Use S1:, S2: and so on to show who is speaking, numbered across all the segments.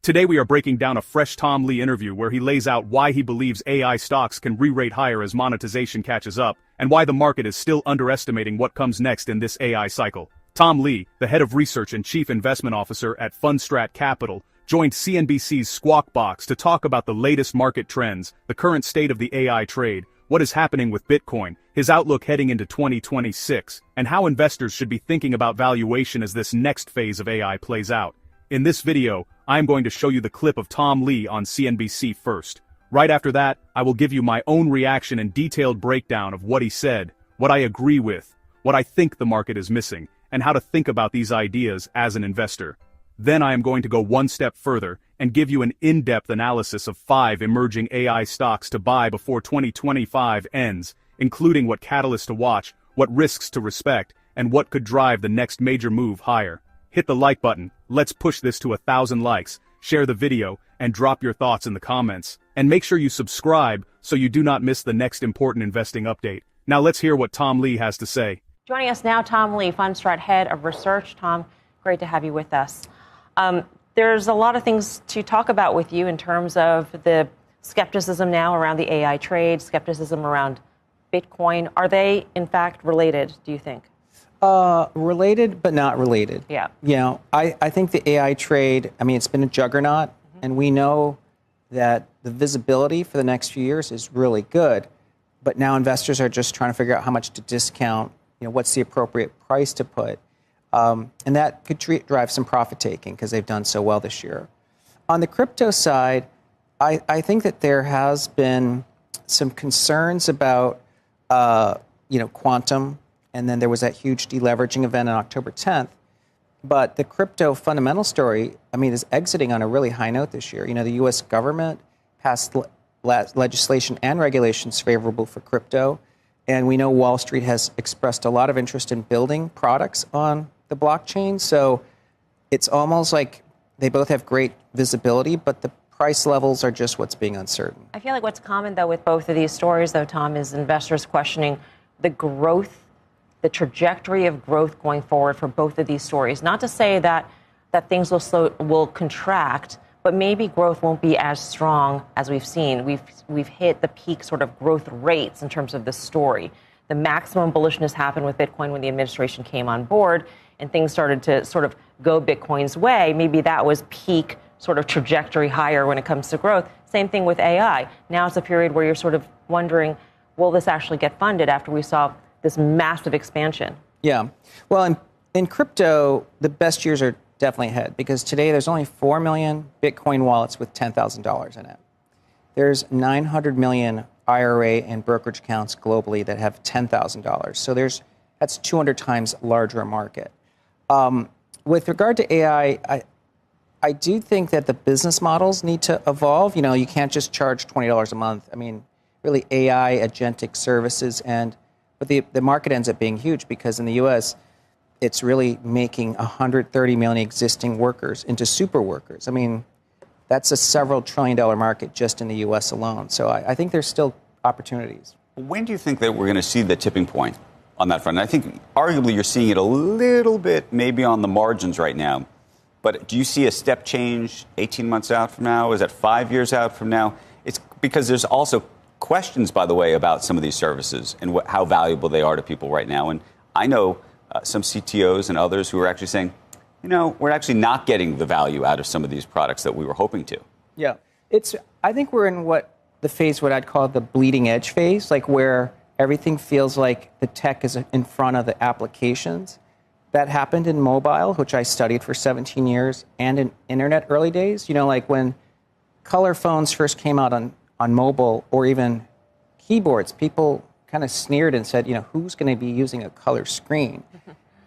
S1: Today we are breaking down a fresh Tom Lee interview where he lays out why he believes AI stocks can re-rate higher as monetization catches up, and why the market is still underestimating what comes next in this AI cycle. Tom Lee, the head of research and chief investment officer at Fundstrat Capital, joined CNBC's Squawk Box to talk about the latest market trends, the current state of the AI trade, what is happening with Bitcoin, his outlook heading into 2026, and how investors should be thinking about valuation as this next phase of AI plays out. In this video, I am going to show you the clip of Tom Lee on CNBC first. Right after that, I will give you my own reaction and detailed breakdown of what he said, what I agree with, what I think the market is missing, and how to think about these ideas as an investor. Then I am going to go one step further and give you an in-depth analysis of 5 emerging AI stocks to buy before 2025 ends, including what catalysts to watch, what risks to respect, and what could drive the next major move higher. Hit the like button, let's push this to 1,000 likes, share the video, and drop your thoughts in the comments. And make sure you subscribe so you do not miss the next important investing update. Now let's hear what Tom Lee has to say.
S2: Joining us now, Tom Lee, Fundstrat Head of Research. Tom, great to have you with us. There's a lot of things to talk about with you in terms of the skepticism now around the AI trade, skepticism around Bitcoin. Are they, in fact, related, do you think?
S3: Related, but not related.
S2: Yeah.
S3: You know, I think the AI trade, I mean, it's been a juggernaut, and we know that the visibility for the next few years is really good. But now investors are just trying to figure out how much to discount, you know, what's the appropriate price to put. And that could drive some profit taking because they've done so well this year. On the crypto side, I think that there has been some concerns about, quantum. And then there was that huge deleveraging event on October 10th. But the crypto fundamental story, I mean, is exiting on a really high note this year. You know, the U.S. government passed legislation and regulations favorable for crypto. And we know Wall Street has expressed a lot of interest in building products on the blockchain. So it's almost like they both have great visibility, but the price levels are just what's being uncertain.
S2: I feel like what's common, though, with both of these stories, though, Tom, is investors questioning the growth, the trajectory of growth going forward for both of these stories. Not to say that things will contract, but maybe growth won't be as strong as we've seen. We've hit the peak sort of growth rates in terms of the story. The maximum bullishness happened with Bitcoin when the administration came on board and things started to sort of go Bitcoin's way. Maybe that was peak sort of trajectory higher when it comes to growth. Same thing with AI. Now it's a period where you're sort of wondering, will this actually get funded after we saw this massive expansion?
S3: Yeah. Well, in crypto, the best years are definitely ahead because today there's only 4 million Bitcoin wallets with $10,000 in it. There's 900 million IRA and brokerage accounts globally that have $10,000. So that's 200 times larger market. With regard to AI, I do think that the business models need to evolve. You know, you can't just charge $20 a month. I mean, really AI, agentic services, but the market ends up being huge because in the U.S., it's really making 130 million existing workers into super workers. I mean, that's a several $1 trillion market just in the U.S. alone. So I think there's still opportunities.
S4: When do you think that we're going to see the tipping point on that front? And I think arguably you're seeing it a little bit maybe on the margins right now. But do you see a step change 18 months out from now? Is that 5 years out from now? It's because there's also questions, by the way, about some of these services and how valuable they are to people right now. And I know some CTOs and others who are actually saying, you know, we're actually not getting the value out of some of these products that we were hoping to.
S3: Yeah, I think we're in what I'd call the bleeding edge phase, like where everything feels like the tech is in front of the applications. That happened in mobile, which I studied for 17 years, and in internet early days. You know, like when color phones first came out on mobile, or even keyboards, people kind of sneered and said, you know, who's going to be using a color screen?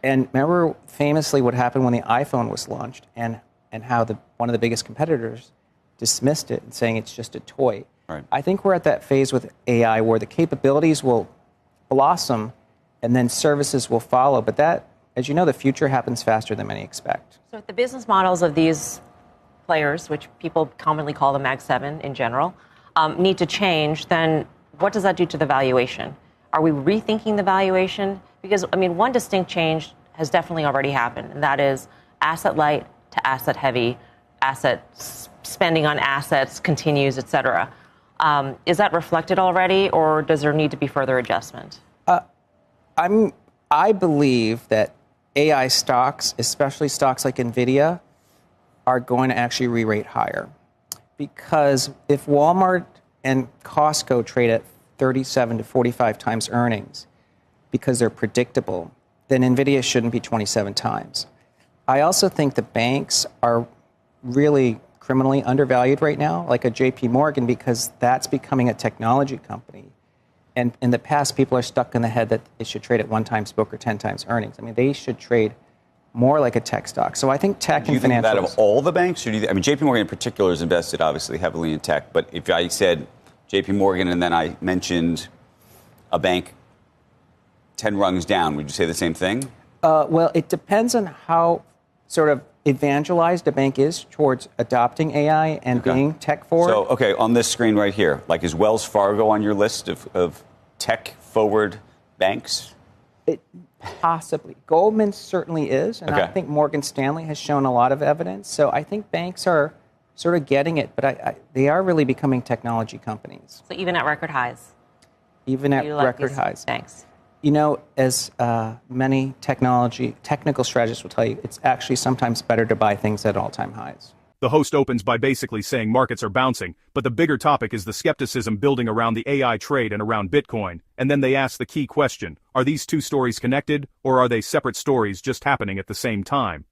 S3: And remember famously what happened when the iPhone was launched and how one of the biggest competitors dismissed it and saying it's just a toy.
S4: Right.
S3: I think we're at that phase with AI where the capabilities will blossom and then services will follow. But that, as you know, the future happens faster than many expect.
S2: So if the business models of these players, which people commonly call the Mag 7 in general, need to change, then what does that do to the valuation? Are we rethinking the valuation? Because, I mean, one distinct change has definitely already happened, and that is asset light to asset heavy spending on assets continues, et cetera. Is that reflected already, or does there need to be further adjustment?
S3: I believe that AI stocks, especially stocks like NVIDIA, are going to actually re-rate higher. Because if Walmart and Costco trade at 37 to 45 times earnings because they're predictable, then NVIDIA shouldn't be 27 times. I also think the banks are really criminally undervalued right now, like a JP Morgan, because that's becoming a technology company. And in the past, people are stuck in the head that they should trade at 1 times book or 10 times earnings. I mean, they should trade more like a tech stock. So I think tech and financials.
S4: Do you think that of all the banks? Or do you, I mean, JP Morgan in particular is invested obviously heavily in tech. But if I said JP Morgan and then I mentioned a bank 10 rungs down, would you say the same thing?
S3: Well, it depends on how sort of evangelized a bank is towards adopting AI and being tech forward.
S4: So, okay, on this screen right here, like is Wells Fargo on your list of tech forward banks?
S3: Possibly. Goldman certainly is, and I think Morgan Stanley has shown a lot of evidence. So I think banks are sort of getting it, but they are really becoming technology companies.
S2: So even at record highs?
S3: Even at record highs.
S2: Banks.
S3: You know, as many technical strategists will tell you, it's actually sometimes better to buy things at all-time highs.
S1: The host opens by basically saying markets are bouncing, but the bigger topic is the skepticism building around the AI trade and around Bitcoin. And then they ask the key question, are these two stories connected, or are they separate stories just happening at the same time?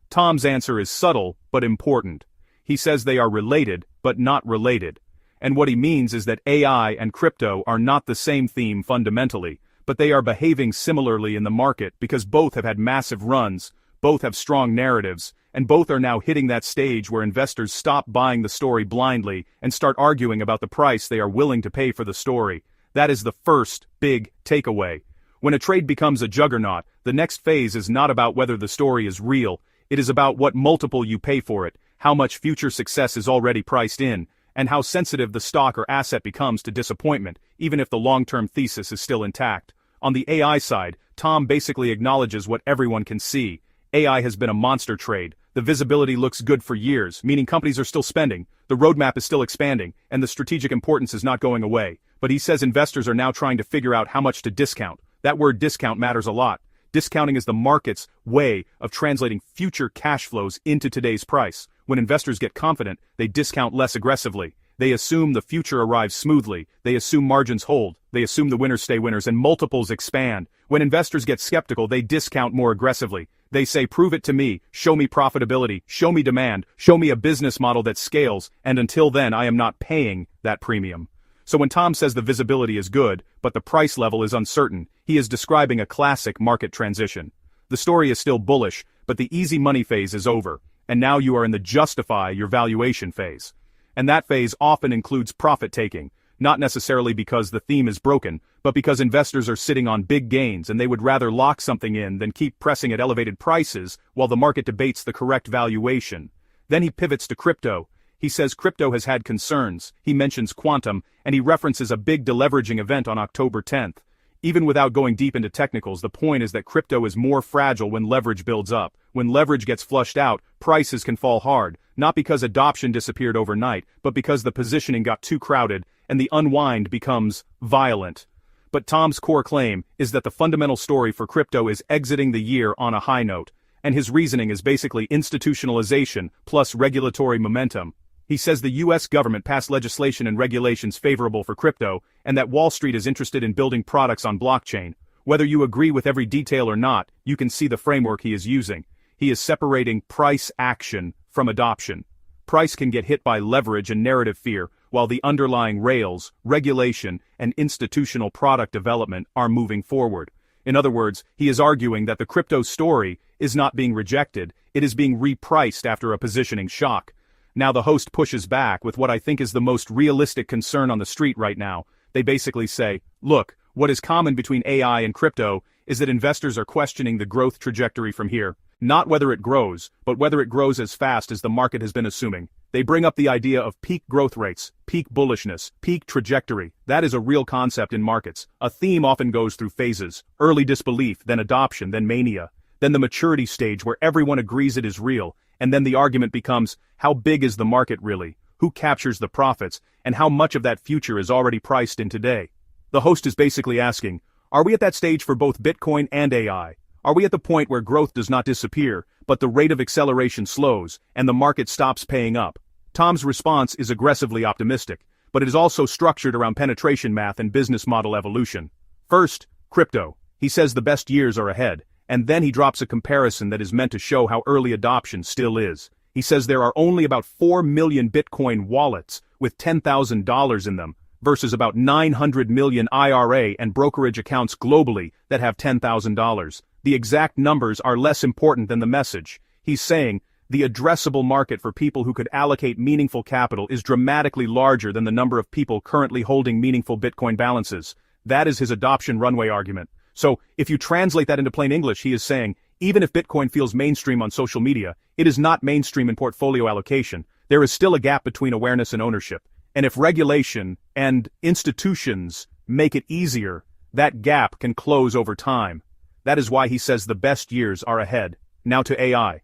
S1: Tom's answer is subtle, but important. He says they are related, but not related. And what he means is that AI and crypto are not the same theme fundamentally, but they are behaving similarly in the market because both have had massive runs, both have strong narratives, and both are now hitting that stage where investors stop buying the story blindly and start arguing about the price they are willing to pay for the story. That is the first big takeaway. When a trade becomes a juggernaut, the next phase is not about whether the story is real, it is about what multiple you pay for it, how much future success is already priced in, and how sensitive the stock or asset becomes to disappointment, even if the long-term thesis is still intact. On the AI side, Tom basically acknowledges what everyone can see. AI has been a monster trade. The visibility looks good for years, meaning companies are still spending, the roadmap is still expanding, and the strategic importance is not going away. But he says investors are now trying to figure out how much to discount. That word discount matters a lot. Discounting is the market's way of translating future cash flows into today's price. When investors get confident, they discount less aggressively. They assume the future arrives smoothly, they assume margins hold, they assume the winners stay winners and multiples expand. When investors get skeptical, they discount more aggressively. They say, prove it to me, show me profitability, show me demand, show me a business model that scales, and until then I am not paying that premium. So when Tom says the visibility is good, but the price level is uncertain, he is describing a classic market transition. The story is still bullish, but the easy money phase is over, and now you are in the justify your valuation phase. And that phase often includes profit-taking, not necessarily because the theme is broken, but because investors are sitting on big gains and they would rather lock something in than keep pressing at elevated prices while the market debates the correct valuation. Then he pivots to crypto. He says crypto has had concerns, he mentions quantum, and he references a big deleveraging event on October 10th. Even without going deep into technicals, the point is that crypto is more fragile when leverage builds up. When leverage gets flushed out, prices can fall hard, not because adoption disappeared overnight, but because the positioning got too crowded and the unwind becomes violent. But Tom's core claim is that the fundamental story for crypto is exiting the year on a high note, and his reasoning is basically institutionalization plus regulatory momentum. He says the U.S. government passed legislation and regulations favorable for crypto, and that Wall Street is interested in building products on blockchain. Whether you agree with every detail or not, you can see the framework he is using. He is separating price action from adoption. Price can get hit by leverage and narrative fear, while the underlying rails, regulation, and institutional product development are moving forward. In other words, he is arguing that the crypto story is not being rejected, it is being repriced after a positioning shock. Now the host pushes back with what I think is the most realistic concern on the street right now. They basically say, look, what is common between AI and crypto is that investors are questioning the growth trajectory from here. Not whether it grows, but whether it grows as fast as the market has been assuming. They bring up the idea of peak growth rates, peak bullishness, peak trajectory. That is a real concept in markets. A theme often goes through phases: early disbelief, then adoption, then mania, then the maturity stage where everyone agrees it is real. And then the argument becomes, how big is the market really? Who captures the profits? And how much of that future is already priced in today? The host is basically asking, are we at that stage for both Bitcoin and AI? Are we at the point where growth does not disappear, but the rate of acceleration slows, and the market stops paying up? Tom's response is aggressively optimistic, but it is also structured around penetration math and business model evolution. First, crypto. He says the best years are ahead, and then he drops a comparison that is meant to show how early adoption still is. He says there are only about 4 million Bitcoin wallets with $10,000 in them, versus about 900 million IRA and brokerage accounts globally that have $10,000. The exact numbers are less important than the message. He's saying, the addressable market for people who could allocate meaningful capital is dramatically larger than the number of people currently holding meaningful Bitcoin balances. That is his adoption runway argument. So, if you translate that into plain English, he is saying, even if Bitcoin feels mainstream on social media, it is not mainstream in portfolio allocation. There is still a gap between awareness and ownership. And if regulation and institutions make it easier, that gap can close over time. That is why he says the best years are ahead. Now to AI.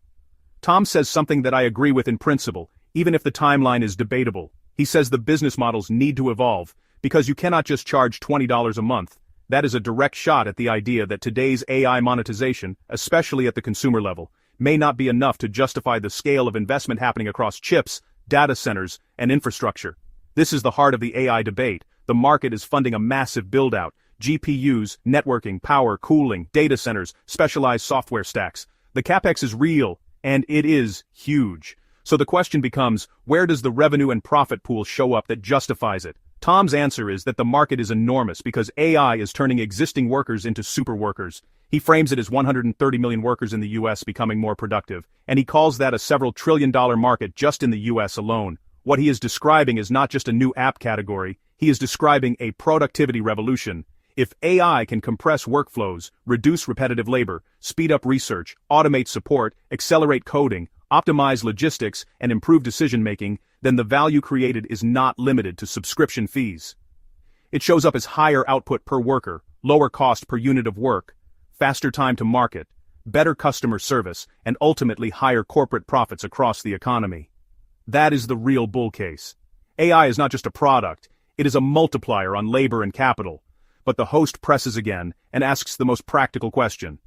S1: Tom says something that I agree with in principle, even if the timeline is debatable. He says the business models need to evolve, because you cannot just charge $20 a month. That is a direct shot at the idea that today's AI monetization, especially at the consumer level, may not be enough to justify the scale of investment happening across chips, data centers, and infrastructure. This is the heart of the AI debate. The market is funding a massive build-out. GPUs, networking, power, cooling, data centers, specialized software stacks. The capex is real, and it is huge. So the question becomes, where does the revenue and profit pool show up that justifies it? Tom's answer is that the market is enormous because AI is turning existing workers into super workers. He frames it as 130 million workers in the US becoming more productive, and he calls that a several trillion-dollar market just in the US alone. What he is describing is not just a new app category, he is describing a productivity revolution. If AI can compress workflows, reduce repetitive labor, speed up research, automate support, accelerate coding, optimize logistics, and improve decision-making, then the value created is not limited to subscription fees. It shows up as higher output per worker, lower cost per unit of work, faster time to market, better customer service, and ultimately higher corporate profits across the economy. That is the real bull case. AI is not just a product, it is a multiplier on labor and capital. But the host presses again and asks the most practical question.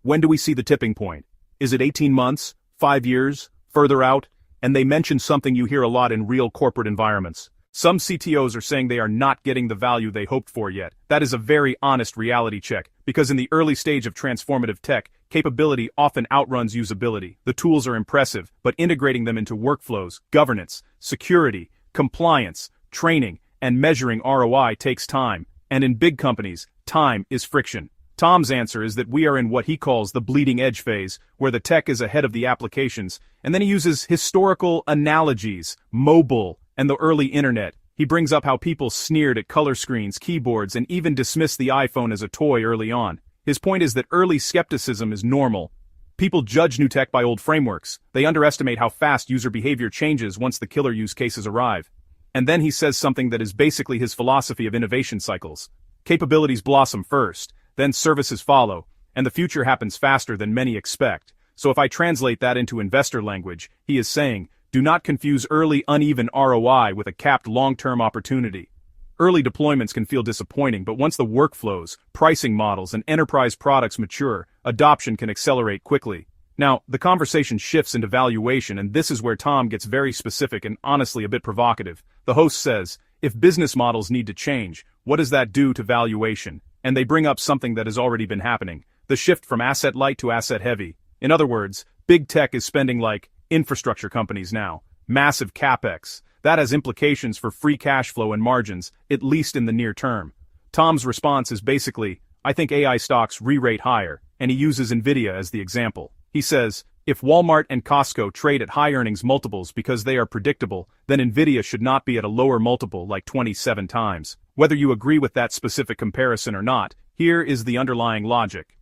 S1: When do we see the tipping point? Is it 18 months, 5 years, further out? And they mention something you hear a lot in real corporate environments. Some CTOs are saying they are not getting the value they hoped for yet. That is a very honest reality check, because in the early stage of transformative tech, capability often outruns usability. The tools are impressive, but integrating them into workflows, governance, security, compliance, training, and measuring ROI takes time. And in big companies, time is friction. Tom's answer is that we are in what he calls the bleeding edge phase, where the tech is ahead of the applications, and then he uses historical analogies, mobile, and the early internet. He brings up how people sneered at color screens, keyboards, and even dismissed the iPhone as a toy early on. His point is that early skepticism is normal. People judge new tech by old frameworks. They underestimate how fast user behavior changes once the killer use cases arrive. And then he says something that is basically his philosophy of innovation cycles. Capabilities blossom first, then services follow, and the future happens faster than many expect. So if I translate that into investor language, he is saying, do not confuse early uneven ROI with a capped long-term opportunity. Early deployments can feel disappointing, but once the workflows, pricing models, and enterprise products mature, adoption can accelerate quickly. Now, the conversation shifts into valuation, and this is where Tom gets very specific and honestly a bit provocative. The host says, if business models need to change, what does that do to valuation? And they bring up something that has already been happening, the shift from asset light to asset heavy. In other words, big tech is spending like infrastructure companies now, massive capex. That has implications for free cash flow and margins, at least in the near term. Tom's response is basically, I think AI stocks re-rate higher, and he uses Nvidia as the example. He says, if Walmart and Costco trade at high earnings multiples because they are predictable, then Nvidia should not be at a lower multiple like 27 times. Whether you agree with that specific comparison or not, here is the underlying logic.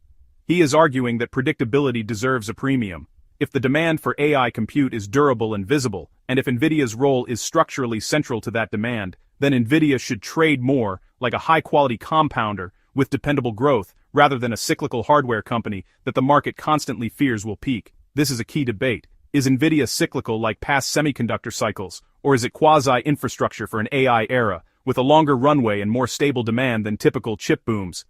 S1: He is arguing that predictability deserves a premium. If the demand for AI compute is durable and visible, and if Nvidia's role is structurally central to that demand, then Nvidia should trade more like a high-quality compounder with dependable growth, rather than a cyclical hardware company that the market constantly fears will peak. This is a key debate. Is Nvidia cyclical like past semiconductor cycles, or is it quasi-infrastructure for an AI era, with a longer runway and more stable demand than typical chip booms?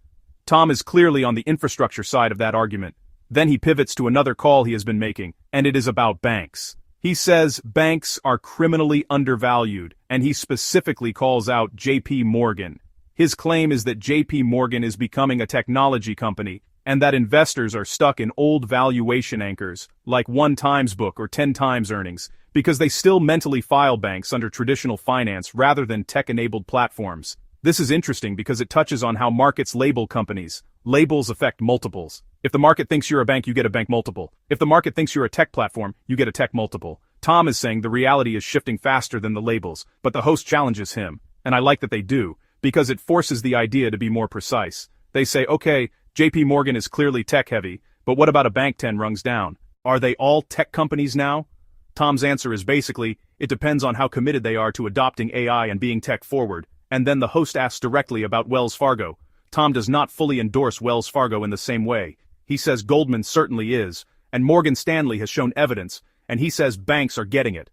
S1: Tom is clearly on the infrastructure side of that argument. Then he pivots to another call he has been making, and it is about banks. He says banks are criminally undervalued, and he specifically calls out JP Morgan. His claim is that JP Morgan is becoming a technology company, and that investors are stuck in old valuation anchors, like 1x book or 10x earnings, because they still mentally file banks under traditional finance rather than tech-enabled platforms. This is interesting because it touches on how markets label companies. Labels affect multiples. If the market thinks you're a bank, you get a bank multiple. If the market thinks you're a tech platform, you get a tech multiple. Tom is saying the reality is shifting faster than the labels, but the host challenges him, and I like that they do, because it forces the idea to be more precise. They say, okay, JP Morgan is clearly tech-heavy, but what about a bank 10 rungs down? Are they all tech companies now? Tom's answer is basically, it depends on how committed they are to adopting AI and being tech-forward, and then the host asks directly about Wells Fargo. Tom does not fully endorse Wells Fargo in the same way. He says Goldman certainly is, and Morgan Stanley has shown evidence, and he says banks are getting it.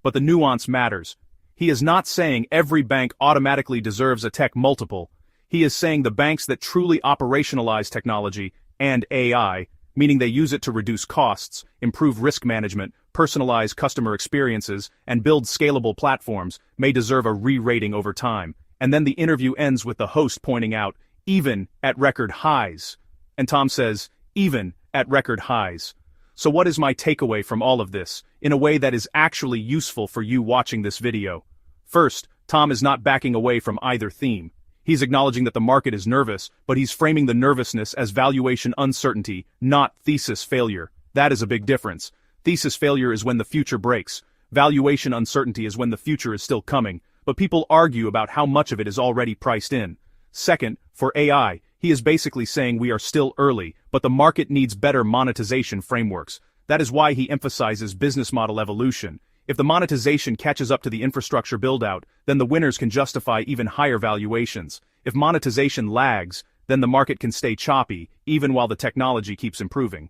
S1: But the nuance matters. He is not saying every bank automatically deserves a tech multiple. He is saying the banks that truly operationalize technology and AI, meaning they use it to reduce costs, improve risk management, personalize customer experiences, and build scalable platforms, may deserve a re-rating over time. And then the interview ends with the host pointing out, even at record highs. And Tom says, even at record highs. So what is my takeaway from all of this, in a way that is actually useful for you watching this video? First, Tom is not backing away from either theme. He's acknowledging that the market is nervous, but he's framing the nervousness as valuation uncertainty, not thesis failure. That is a big difference. Thesis failure is when the future breaks. Valuation uncertainty is when the future is still coming, but people argue about how much of it is already priced in. Second, for AI, he is basically saying we are still early, but the market needs better monetization frameworks. That is why he emphasizes business model evolution. If the monetization catches up to the infrastructure build-out, then the winners can justify even higher valuations. If monetization lags, then the market can stay choppy, even while the technology keeps improving.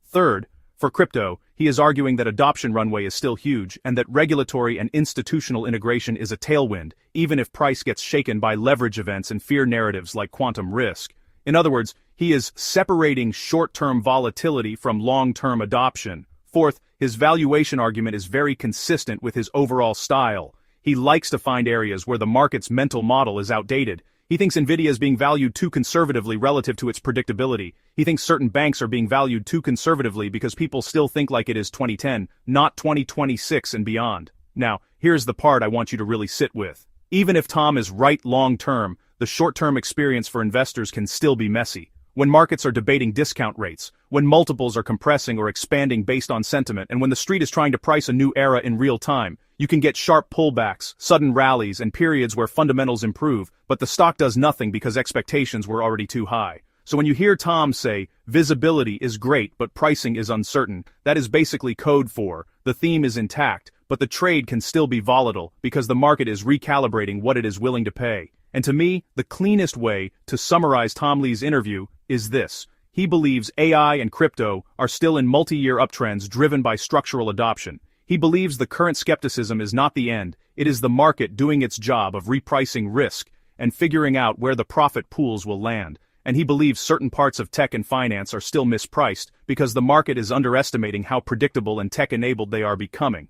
S1: Third, for crypto, he is arguing that adoption runway is still huge and that regulatory and institutional integration is a tailwind, even if price gets shaken by leverage events and fear narratives like quantum risk. In other words, he is separating short-term volatility from long-term adoption. Fourth, his valuation argument is very consistent with his overall style. He likes to find areas where the market's mental model is outdated. He thinks Nvidia is being valued too conservatively relative to its predictability. He thinks certain banks are being valued too conservatively because people still think like it is 2010, not 2026 and beyond. Now, here's the part I want you to really sit with. Even if Tom is right long-term, the short-term experience for investors can still be messy. When markets are debating discount rates, when multiples are compressing or expanding based on sentiment, and when the street is trying to price a new era in real time, you can get sharp pullbacks, sudden rallies, and periods where fundamentals improve, but the stock does nothing because expectations were already too high. So when you hear Tom say, visibility is great but pricing is uncertain, that is basically code for, the theme is intact, but the trade can still be volatile because the market is recalibrating what it is willing to pay. And to me, the cleanest way to summarize Tom Lee's interview is this. He believes AI and crypto are still in multi-year uptrends driven by structural adoption. He believes the current skepticism is not the end, it is the market doing its job of repricing risk and figuring out where the profit pools will land. And he believes certain parts of tech and finance are still mispriced because the market is underestimating how predictable and tech-enabled they are becoming.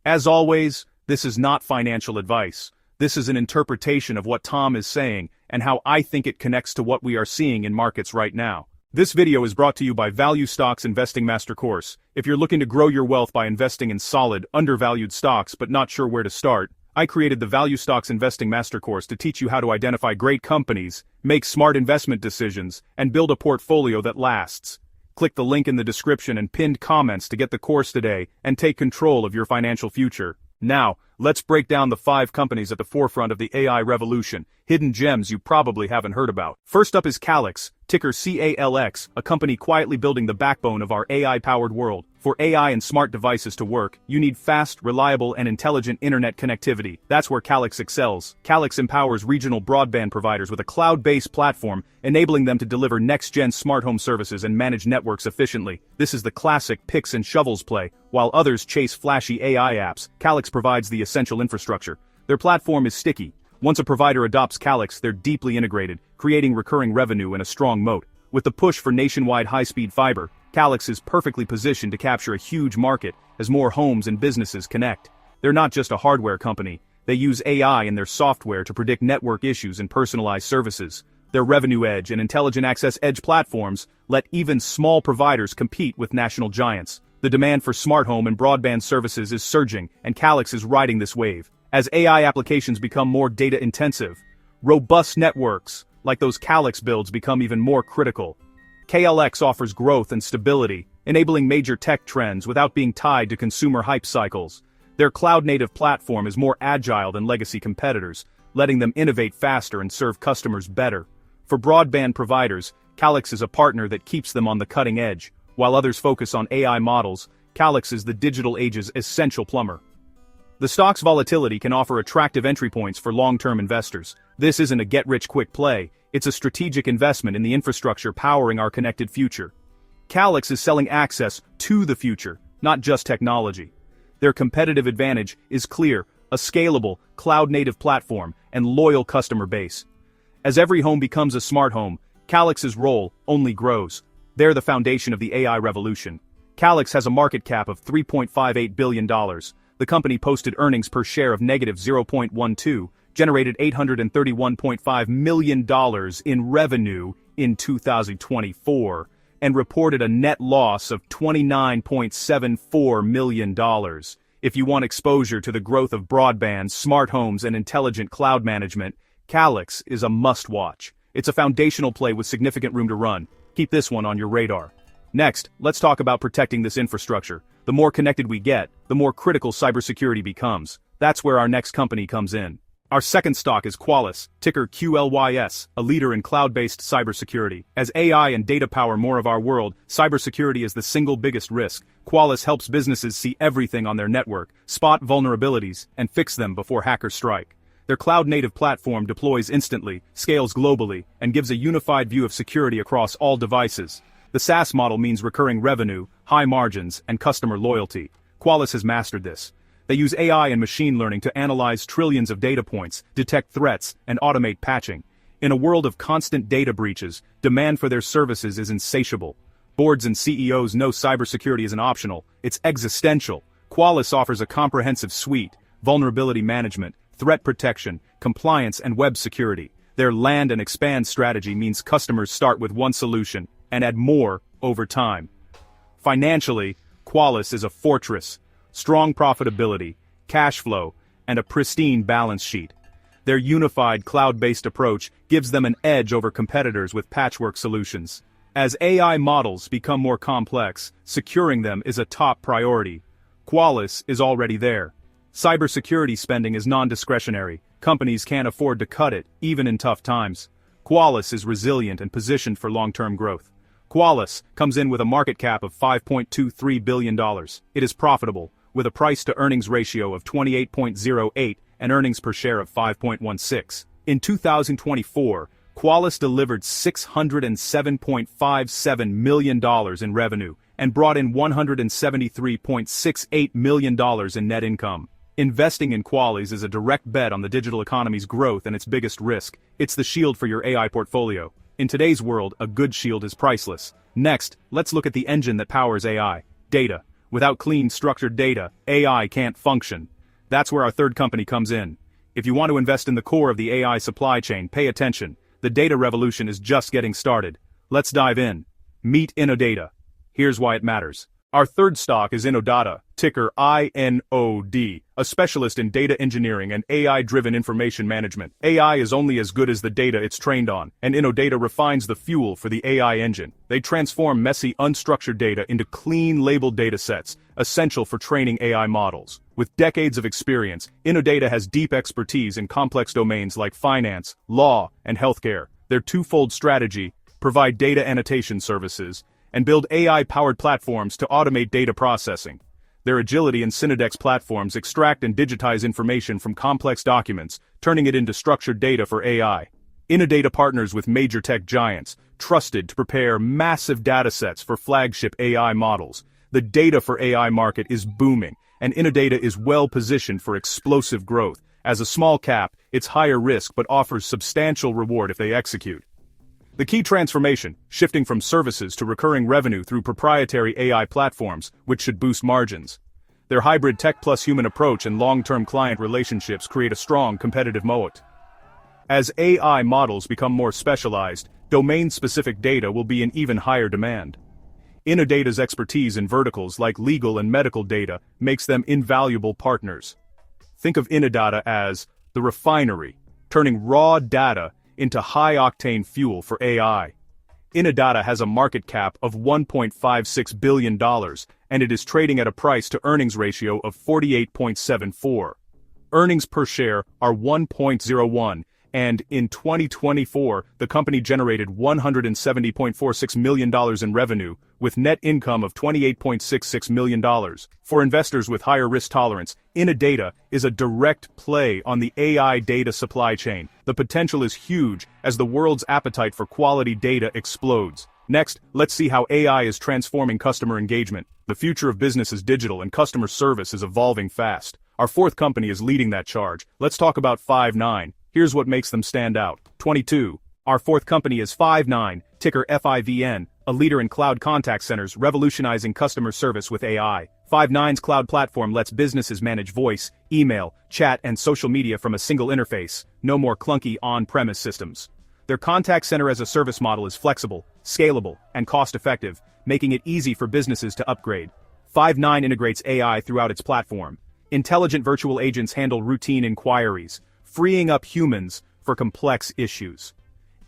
S1: As always, this is not financial advice. This is an interpretation of what Tom is saying and how I think it connects to what we are seeing in markets right now. This video is brought to you by Value Stocks Investing Master Course. If you're looking to grow your wealth by investing in solid, undervalued stocks but not sure where to start, I created the Value Stocks Investing Master Course to teach you how to identify great companies, make smart investment decisions, and build a portfolio that lasts. Click the link in the description and pinned comments to get the course today and take control of your financial future. Now, let's break down the 5 companies at the forefront of the AI revolution, hidden gems you probably haven't heard about. First up is Calix, ticker CALX, a company quietly building the backbone of our AI-powered world. For AI and smart devices to work, you need fast, reliable, and intelligent internet connectivity. That's where Calix excels. Calix empowers regional broadband providers with a cloud-based platform, enabling them to deliver next-gen smart home services and manage networks efficiently. This is the classic picks and shovels play. While others chase flashy AI apps, Calix provides the essential infrastructure. Their platform is sticky. Once a provider adopts Calix, they're deeply integrated, creating recurring revenue and a strong moat. With the push for nationwide high-speed fiber, Calix is perfectly positioned to capture a huge market as more homes and businesses connect. They're not just a hardware company, they use AI in their software to predict network issues and personalize services. Their Revenue Edge and Intelligent Access Edge platforms let even small providers compete with national giants. The demand for smart home and broadband services is surging, and Calix is riding this wave. As AI applications become more data-intensive, robust networks, like those Calix builds, become even more critical. KLX offers growth and stability, enabling major tech trends without being tied to consumer hype cycles. Their cloud-native platform is more agile than legacy competitors, letting them innovate faster and serve customers better. For broadband providers, Calix is a partner that keeps them on the cutting edge. While others focus on AI models, Calix is the digital age's essential plumber. The stock's volatility can offer attractive entry points for long-term investors. This isn't a get-rich-quick play, it's a strategic investment in the infrastructure powering our connected future. Calix is selling access to the future, not just technology. Their competitive advantage is clear: a scalable, cloud-native platform and loyal customer base. As every home becomes a smart home, Calix's role only grows. They're the foundation of the AI revolution. Calix has a market cap of $3.58 billion. The company posted earnings per share of negative 0.12, generated $831.5 million in revenue in 2024, and reported a net loss of $29.74 million. If you want exposure to the growth of broadband, smart homes, and intelligent cloud management, Calix is a must-watch. It's a foundational play with significant room to run. Keep this one on your radar. Next, let's talk about protecting this infrastructure. The more connected we get, the more critical cybersecurity becomes. That's where our next company comes in. Our second stock is Qualys, ticker QLYS, a leader in cloud-based cybersecurity. As AI and data power more of our world, cybersecurity is the single biggest risk. Qualys helps businesses see everything on their network, spot vulnerabilities, and fix them before hackers strike. Their cloud-native platform deploys instantly, scales globally, and gives a unified view of security across all devices. The SaaS model means recurring revenue, high margins, and customer loyalty. Qualys has mastered this. They use AI and machine learning to analyze trillions of data points, detect threats, and automate patching. In a world of constant data breaches, demand for their services is insatiable. Boards and CEOs know cybersecurity isn't optional, it's existential. Qualys offers a comprehensive suite: vulnerability management, threat protection, compliance, and web security. Their land and expand strategy means customers start with one solution and add more over time. Financially, Qualys is a fortress: strong profitability, cash flow, and a pristine balance sheet. Their unified cloud-based approach gives them an edge over competitors with patchwork solutions. As AI models become more complex, securing them is a top priority. Qualys is already there. Cybersecurity spending is non-discretionary. Companies can't afford to cut it, even in tough times. Qualys is resilient and positioned for long-term growth. Qualys comes in with a market cap of $5.23 billion. It is profitable, with a price-to-earnings ratio of 28.08 and earnings per share of 5.16. In 2024, Qualys delivered $607.57 million in revenue and brought in $173.68 million in net income. Investing in Qualys is a direct bet on the digital economy's growth and its biggest risk. It's the shield for your AI portfolio. In today's world, a good shield is priceless. Next, let's look at the engine that powers AI: data. Without clean, structured data, AI can't function. That's where our third company comes in. If you want to invest in the core of the AI supply chain, pay attention. The data revolution is just getting started. Let's dive in. Meet Innodata. Here's why it matters. Our third stock is Innodata, ticker INOD, a specialist in data engineering and AI-driven information management. AI is only as good as the data it's trained on, and Innodata refines the fuel for the AI engine. They transform messy, unstructured data into clean, labeled datasets, essential for training AI models. With decades of experience, Innodata has deep expertise in complex domains like finance, law, and healthcare. Their twofold strategy: provide data annotation services and build AI-powered platforms to automate data processing. Their Agility and Synodex platforms extract and digitize information from complex documents, turning it into structured data for AI. Innodata partners with major tech giants, trusted to prepare massive datasets for flagship AI models. The data for AI market is booming, and Innodata is well positioned for explosive growth. As a small cap, it's higher risk but offers substantial reward if they execute. The key transformation, shifting from services to recurring revenue through proprietary AI platforms, which should boost margins. Their hybrid tech plus human approach and long-term client relationships create a strong competitive moat. As AI models become more specialized, domain-specific data will be in even higher demand. Innodata's expertise in verticals like legal and medical data makes them invaluable partners. Think of Innodata as the refinery, turning raw data into high-octane fuel for AI. Innodata has a market cap of $1.56 billion, and it is trading at a price-to-earnings ratio of 48.74. Earnings per share are 1.01, and in 2024, the company generated $170.46 million in revenue, with net income of $28.66 million. For investors with higher risk tolerance, Innodata is a direct play on the AI data supply chain. The potential is huge as the world's appetite for quality data explodes. Next, let's see how AI is transforming customer engagement. The future of business is digital and customer service is evolving fast. Our fourth company is leading that charge. Let's talk about Five9. Here's what makes them stand out. 22. Our fourth company is Five9, ticker FIVN, a leader in cloud contact centers revolutionizing customer service with AI. Five9's cloud platform lets businesses manage voice, email, chat, and social media from a single interface. No more clunky on-premise systems. Their contact center as a service model is flexible, scalable, and cost-effective, making it easy for businesses to upgrade. Five9 integrates AI throughout its platform. Intelligent virtual agents handle routine inquiries, freeing up humans for complex issues.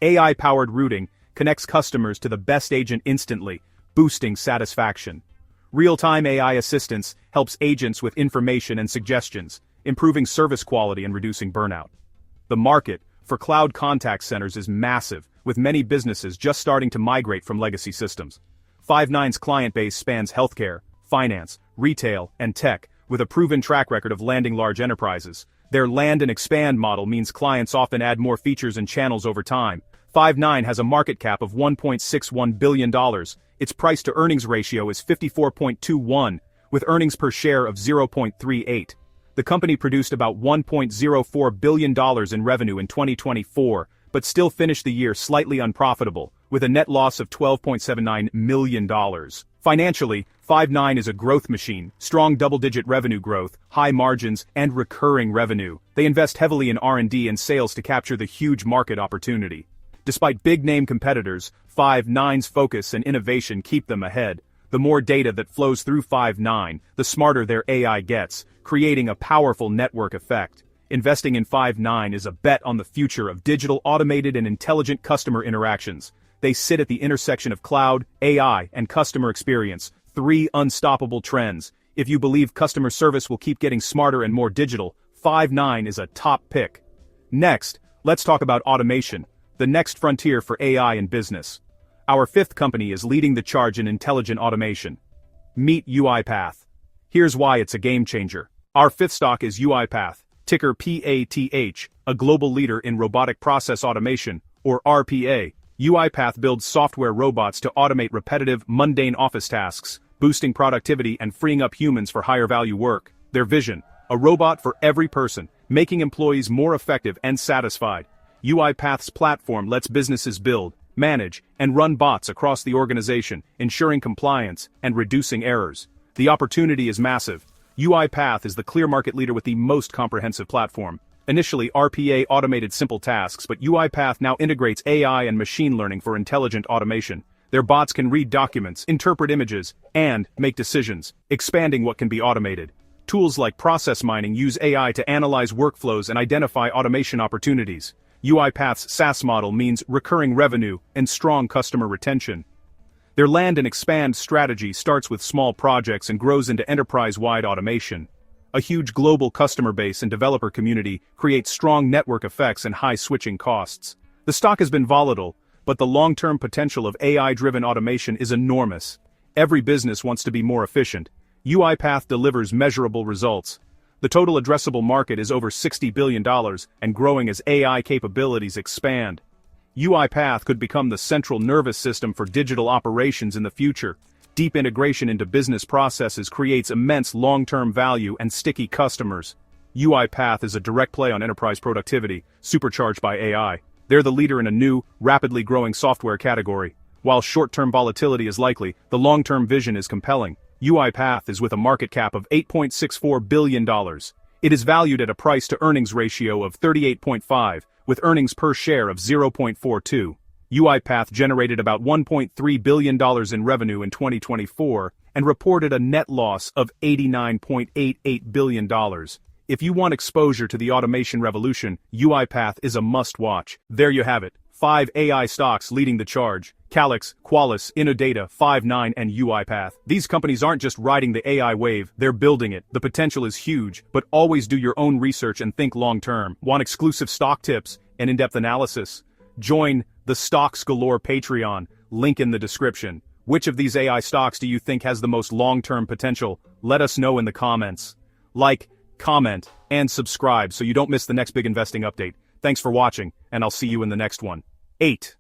S1: AI-powered routing connects customers to the best agent instantly, boosting satisfaction. Real-time AI assistance helps agents with information and suggestions, improving service quality and reducing burnout. The market for cloud contact centers is massive, with many businesses just starting to migrate from legacy systems. Five9's client base spans healthcare, finance, retail, and tech, with a proven track record of landing large enterprises. Their land and expand model means clients often add more features and channels over time. Five9 has a market cap of $1.61 billion. Its price-to-earnings ratio is 54.21, with earnings per share of 0.38. The company produced about $1.04 billion in revenue in 2024, but still finished the year slightly unprofitable, with a net loss of $12.79 million. Financially, Five9 is a growth machine, strong double-digit revenue growth, high margins, and recurring revenue. They invest heavily in R&D and sales to capture the huge market opportunity. Despite big-name competitors, Five9's focus and innovation keep them ahead. The more data that flows through Five9, the smarter their AI gets, creating a powerful network effect. Investing in Five9 is a bet on the future of digital, automated, and intelligent customer interactions. They sit at the intersection of cloud, AI, and customer experience, three unstoppable trends. If you believe customer service will keep getting smarter and more digital, Five9 is a top pick. Next, let's talk about automation, the next frontier for AI in business. Our fifth company is leading the charge in intelligent automation. Meet UiPath. Here's why it's a game changer. Our fifth stock is UiPath, ticker PATH, a global leader in robotic process automation, or RPA. UiPath builds software robots to automate repetitive, mundane office tasks, boosting productivity and freeing up humans for higher-value work. Their vision: a robot for every person, making employees more effective and satisfied. UiPath's platform lets businesses build, manage, and run bots across the organization, ensuring compliance and reducing errors. The opportunity is massive. UiPath is the clear market leader with the most comprehensive platform. Initially, RPA automated simple tasks, but UiPath now integrates AI and machine learning for intelligent automation. Their bots can read documents, interpret images, and make decisions, expanding what can be automated. Tools like process mining use AI to analyze workflows and identify automation opportunities. UiPath's SaaS model means recurring revenue and strong customer retention. Their land and expand strategy starts with small projects and grows into enterprise-wide automation. A huge global customer base and developer community creates strong network effects and high switching costs. The stock has been volatile, but the long-term potential of AI-driven automation is enormous. Every business wants to be more efficient. UiPath delivers measurable results. The total addressable market is over $60 billion and growing as AI capabilities expand. UiPath could become the central nervous system for digital operations in the future. Deep integration into business processes creates immense long-term value and sticky customers. UiPath is a direct play on enterprise productivity, supercharged by AI. They're the leader in a new, rapidly growing software category. While short-term volatility is likely, the long-term vision is compelling. UiPath is with a market cap of $8.64 billion. It is valued at a price-to-earnings ratio of 38.5, with earnings per share of 0.42. UiPath generated about $1.3 billion in revenue in 2024 and reported a net loss of $89.88 billion. If you want exposure to the automation revolution, UiPath is a must-watch. There you have it. 5 AI stocks leading the charge: Calix, Qualys, Innodata, Five9, and UiPath. These companies aren't just riding the AI wave, they're building it. The potential is huge, but always do your own research and think long-term. Want exclusive stock tips and in-depth analysis? Join the Stocks Galore Patreon, link in the description. Which of these AI stocks do you think has the most long-term potential? Let us know in the comments. Like, comment, and subscribe so you don't miss the next big investing update. Thanks for watching, and I'll see you in the next one. 8.